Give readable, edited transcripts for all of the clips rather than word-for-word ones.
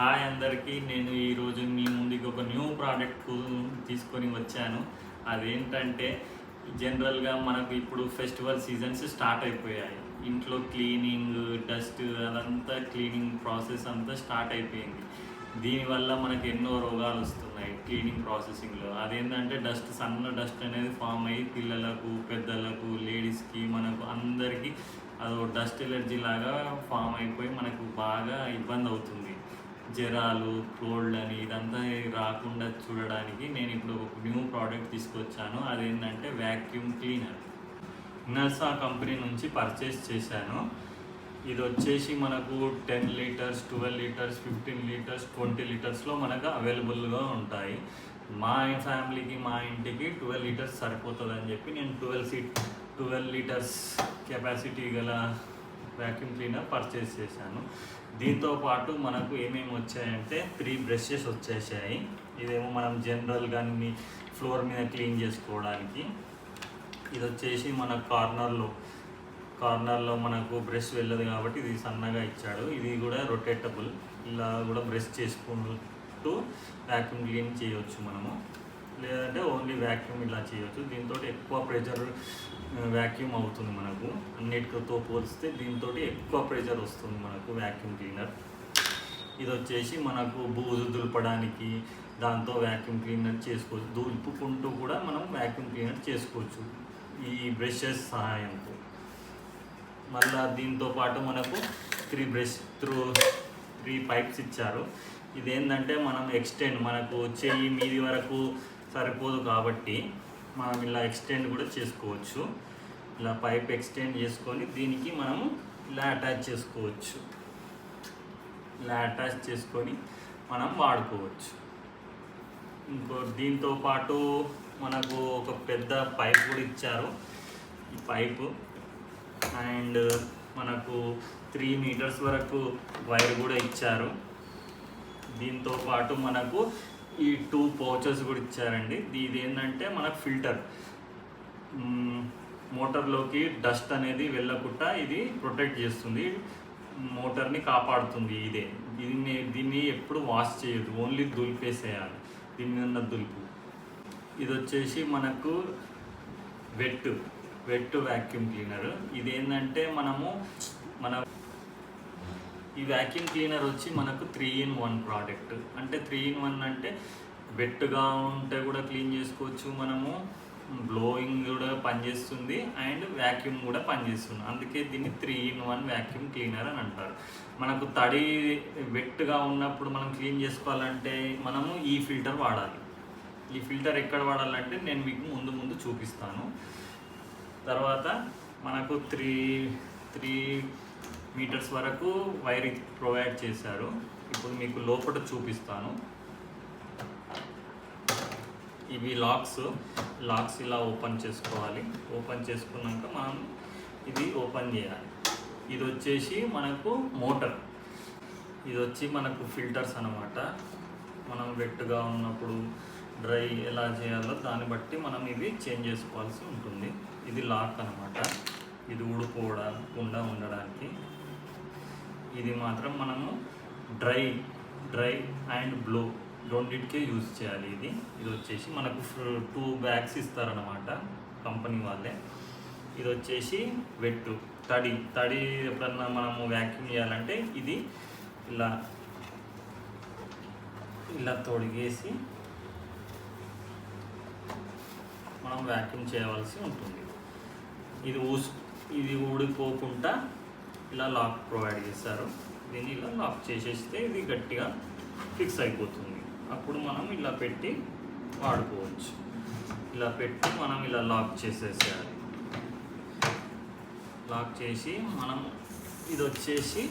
Hi అందరికీ, నేను ఈరోజు మీ ముందుకి ఒక న్యూ ప్రోడక్ట్ తీసుకొని వచ్చాను. అదేంటంటే జనరల్గా మనకు ఇప్పుడు ఫెస్టివల్ సీజన్స్ స్టార్ట్ అయిపోయాయి. ఇంట్లో క్లీనింగ్, డస్ట్ అదంతా క్లీనింగ్ ప్రాసెస్ అంతా స్టార్ట్ అయిపోయింది. దీనివల్ల మనకు ఎన్నో రోగాలు వస్తున్నాయి క్లీనింగ్ ప్రాసెసింగ్లో. అదేంటంటే సన్న డస్ట్ అనేది ఫామ్ అయ్యి పిల్లలకు, పెద్దలకు, లేడీస్కి, మనకు అందరికీ అదో డస్ట్ ఎలర్జీ లాగా ఫామ్ అయిపోయి మనకు బాగా ఇబ్బంది అవుతుంది. జ్వరాలు, కోల్డ్ అని ఇదంతా రాకుండా చూడడానికి నేను ఇప్పుడు ఒక న్యూ ప్రోడక్ట్ తీసుకొచ్చాను. అదేంటంటే వ్యాక్యూమ్ క్లీనర్. ఇన్నర్సా కంపెనీ నుంచి పర్చేస్ చేశాను. ఇది వచ్చేసి మనకు 10 లీటర్స్, 12 లీటర్స్, 15 లీటర్స్, 20 లీటర్స్లో మనకు అవైలబుల్గా ఉంటాయి. మా ఫ్యామిలీకి, మా ఇంటికి 12 లీటర్స్ సరిపోతుంది అని చెప్పి నేను 12 లీటర్స్ కెపాసిటీ గల వ్యాక్యూమ్ క్లీనర్ పర్చేస్ చేశాను. దీంతో పాటు మనకు ఏమేమి వచ్చాయంటే 3 బ్రషెస్ వచ్చేసాయి. ఇదేమో మనం జనరల్గా ఫ్లోర్ మీద క్లీన్ చేసుకోవడానికి. ఇది వచ్చేసి మన కార్నర్లో మనకు బ్రష్ వెళ్ళదు కాబట్టి ఇది సన్నగా ఇచ్చాడు. ఇది కూడా రొటేటబుల్, ఇలా కూడా బ్రష్ చేసుకుంటూ వ్యాక్యూమ్ క్లీన్ చేయవచ్చు మనము, లేదంటే ఓన్లీ వ్యాక్యూమ్ ఇలా చేయవచ్చు. దీంతో ఎక్కువ ప్రెషర్ వ్యాక్యూమ్ అవుతుంది. మనకు అన్నిటితో పోలిస్తే దీంతో ఎక్కువ ప్రెషర్ వస్తుంది మనకు వ్యాక్యూమ్ క్లీనర్. ఇది వచ్చేసి మనకు బూజు దులపడానికి దాంతో వ్యాక్యూమ్ క్లీనర్ చేసుకోవచ్చు. దులుపుకుంటూ కూడా మనం వ్యాక్యూమ్ క్లీనర్ చేసుకోవచ్చు ఈ బ్రషెస్ సహాయంతో. మళ్ళీ దీంతో పాటు మనకు 3 పైప్స్ ఇచ్చారు. ఇదేంటంటే మనం మనకు చెయ్యి మీది వరకు సరిపోదు కాబట్టి మనం ఇలా ఎక్స్టెండ్ కూడా చేసుకోవచ్చు. ఇలా పైప్ ఎక్స్టెండ్ చేసుకొని దీనికి మనము ఇలా అటాచ్ చేసుకోవచ్చు. ఇలా అటాచ్ చేసుకొని మనం వాడుకోవచ్చు. దీంతో పాటు మనకు ఒక పెద్ద పైప్ కూడా ఇచ్చారు. ఈ పైపు అండ్ మనకు 3 మీటర్స్ వరకు వైర్ కూడా ఇచ్చారు. దీంతో పాటు మనకు ఈ 2 పౌచెస్ కూడా ఇచ్చారండి. ఇది ఏంటంటే మనకు ఫిల్టర్, మోటార్లోకి డస్ట్ అనేది వెళ్ళకుండా ఇది ప్రొటెక్ట్ చేస్తుంది, మోటార్ని కాపాడుతుంది. దీన్ని ఎప్పుడు వాష్ చేయదు, ఓన్లీ దులిపేసేయాలి. దీని మీద దులుపు. ఇది వచ్చేసి మనకు వెట్ వ్యాక్యూమ్ క్లీనర్. ఇదేంటంటే ఈ వ్యాక్యూమ్ క్లీనర్ వచ్చి మనకు 3-in-1 ప్రోడక్ట్. అంటే 3-in-1 అంటే వెట్గా ఉంటే కూడా క్లీన్ చేసుకోవచ్చు మనము, బ్లోయింగ్ కూడా పనిచేస్తుంది అండ్ వ్యాక్యూమ్ కూడా పనిచేస్తుంది. అందుకే దీన్ని 3-in-1 వ్యాక్యూమ్ క్లీనర్ అని అంటారు. మనకు వెట్గా ఉన్నప్పుడు మనం క్లీన్ చేసుకోవాలంటే మనము ఈ ఫిల్టర్ వాడాలి. ఈ ఫిల్టర్ ఎక్కడ వాడాలంటే నేను మీకు ముందు చూపిస్తాను. తర్వాత మనకు 3 మీటర్స్ వరకు వైర్ ప్రొవైడ్ చేశారు. ఇప్పుడు మీకు లోపల చూపిస్తాను. ఇవి లాక్స్ ఇలా ఓపెన్ చేసుకోవాలి. ఓపెన్ చేసుకున్నాక మనం ఇది ఓపెన్ చేయాలి. ఇది వచ్చేసి మనకు మోటార్. ఇది వచ్చి మనకు ఫిల్టర్స్ అన్నమాట. మనం వెట్గా ఉన్నప్పుడు డ్రై ఎలా చేయాలో దాన్ని బట్టి మనం ఇవి చేంజ్ చేసుకోవాల్సి ఉంటుంది. ఇది లాక్ అన్నమాట, ఇది ఊడిపోకుండా ఉండడానికి. ఇది మాత్రం మనము డ్రై అండ్ బ్లో రెండింటికే యూజ్ చేయాలి. ఇది వచ్చేసి మనకు 2 బ్యాగ్స్ ఇస్తారనమాట కంపెనీ వాళ్ళే. ఇది వచ్చేసి తడి ఎప్పుడన్నా మనము వ్యాక్యూమ్ చేయాలంటే ఇది ఇలా తొడిగేసి మనం వ్యాక్యూమ్ చేయవలసి ఉంటుంది. ఇది ఊడిపోకుండా ఇలా లాక్ ప్రొవైడ్ చేస్తారు. దీన్ని ఇలా లాక్ చేసేస్తే ఇది గట్టిగా ఫిక్స్ అయిపోతుంది. అప్పుడు మనం ఇలా పెట్టి వాడుకోవచ్చు. ఇలా పెట్టి మనం ఇలా లాక్ చేసేసేయాలి. లాక్ చేసి మనం ఇది వచ్చేసి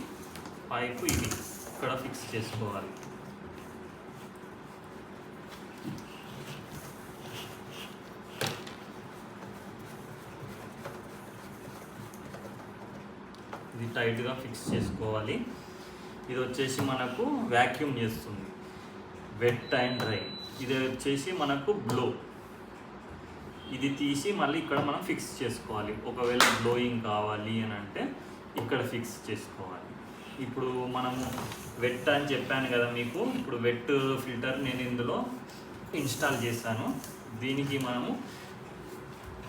పైపు ఇది ఇక్కడ ఫిక్స్ చేసుకోవాలి. ఇది టైట్గా ఫిక్స్ చేసుకోవాలి. ఇది వచ్చేసి మనకు వ్యాక్యూమ్ చేస్తుంది, వెట్ అండ్ డ్రై. ఇది వచ్చేసి మనకు బ్లో. ఇది తీసి మళ్ళీ ఇక్కడ మనం ఫిక్స్ చేసుకోవాలి. ఒకవేళ బ్లోయింగ్ కావాలి అని అంటే ఇక్కడ ఫిక్స్ చేసుకోవాలి. ఇప్పుడు మనము వెట్ అని చెప్పాను కదా మీకు, ఇప్పుడు వెట్ ఫిల్టర్ నేను ఇందులో ఇన్స్టాల్ చేశాను. దీనికి మనము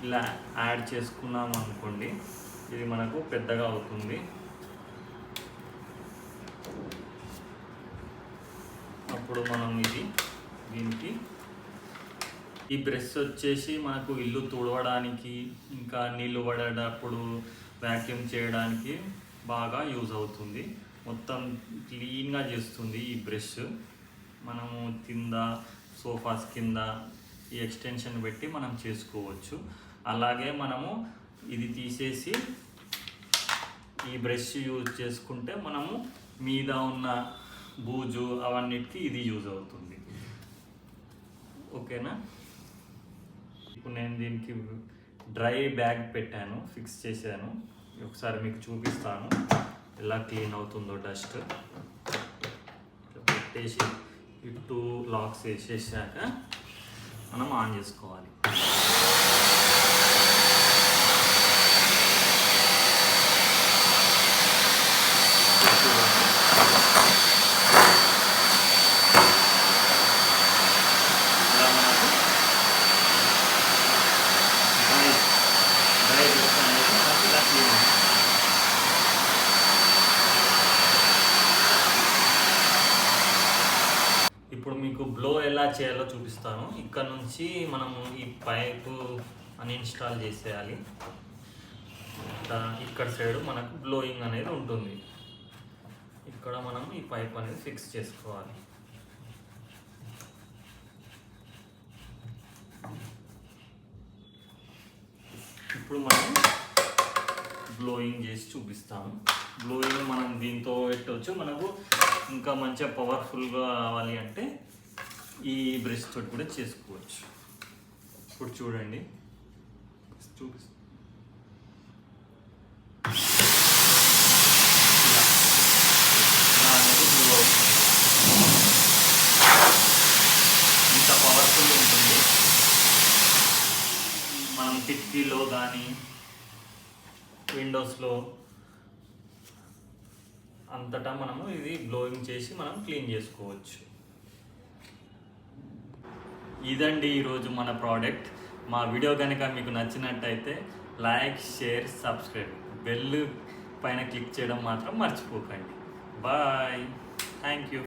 ఇలా యాడ్ చేసుకున్నాము అనుకోండి, ఇది మనకు పెద్దగా అవుతుంది. అప్పుడు మనం దీనికి ఈ బ్రష్ వచ్చేసి మనకు ఇల్లు తుడవడానికి, ఇంకా నీళ్ళు పడేటప్పుడు వ్యాక్యూమ్ చేయడానికి బాగా యూజ్ అవుతుంది. మొత్తం క్లీన్గా చేస్తుంది ఈ బ్రష్. మనము కింద సోఫాస్ కింద ఈ ఎక్స్టెన్షన్ పెట్టి మనం చేసుకోవచ్చు. అలాగే మనము ఇది తీసేసి ఈ బ్రష్ యూజ్ చేసుకుంటే మనము మీద ఉన్న బూజు అవన్నిటికీ ఇది యూజ్ అవుతుంది. ఓకేనా? ఇప్పుడు నేను దీనికి డ్రై బ్యాగ్ పెట్టాను, ఫిక్స్ చేశాను. ఒకసారి మీకు చూపిస్తాను ఎలా క్లీన్ అవుతుందో డస్ట్. పెట్టేసి ఈ 2 లాక్స్ వేసేసాక మనం ఆన్ చేసుకోవాలి. ఇప్పుడు మీకు బ్లో ఎలా చేయాలో చూపిస్తాను. ఇక్కడ నుంచి మనము ఈ పైపు అన్ఇన్స్టాల్ చేసేయాలి. ఇక్కడ సైడ్ మనకు బ్లోయింగ్ అనేది ఉంటుంది. ఇక్కడ మనం ఈ పైప్ అనేది ఫిక్స్ చేసుకోవాలి. ఇప్పుడు మనం బ్లోయింగ్ చేసి చూపిస్తాము. బ్లోయింగ్ మనం దీంతో పెట్టవచ్చు. మనకు ఇంకా మంచిగా పవర్ఫుల్గా కావాలి అంటే ఈ బ్రష్ తోటి కూడా చేసుకోవచ్చు. ఇప్పుడు చూడండి, చూపిస్తాను. ఇంత పవర్ఫుల్ ఉంటుంది. మనం కిటికీలో కానీ విండోస్లో అంతటా మనము ఇది బ్లోయింగ్ చేసి మనం క్లీన్ చేసుకోవచ్చు. ఇదండి ఈరోజు మన ప్రోడక్ట్. మా వీడియో కనుక మీకు నచ్చినట్టయితే లైక్, షేర్, సబ్స్క్రైబ్, బెల్ పైన క్లిక్ చేయడం మాత్రం మర్చిపోకండి. Bye, thank you.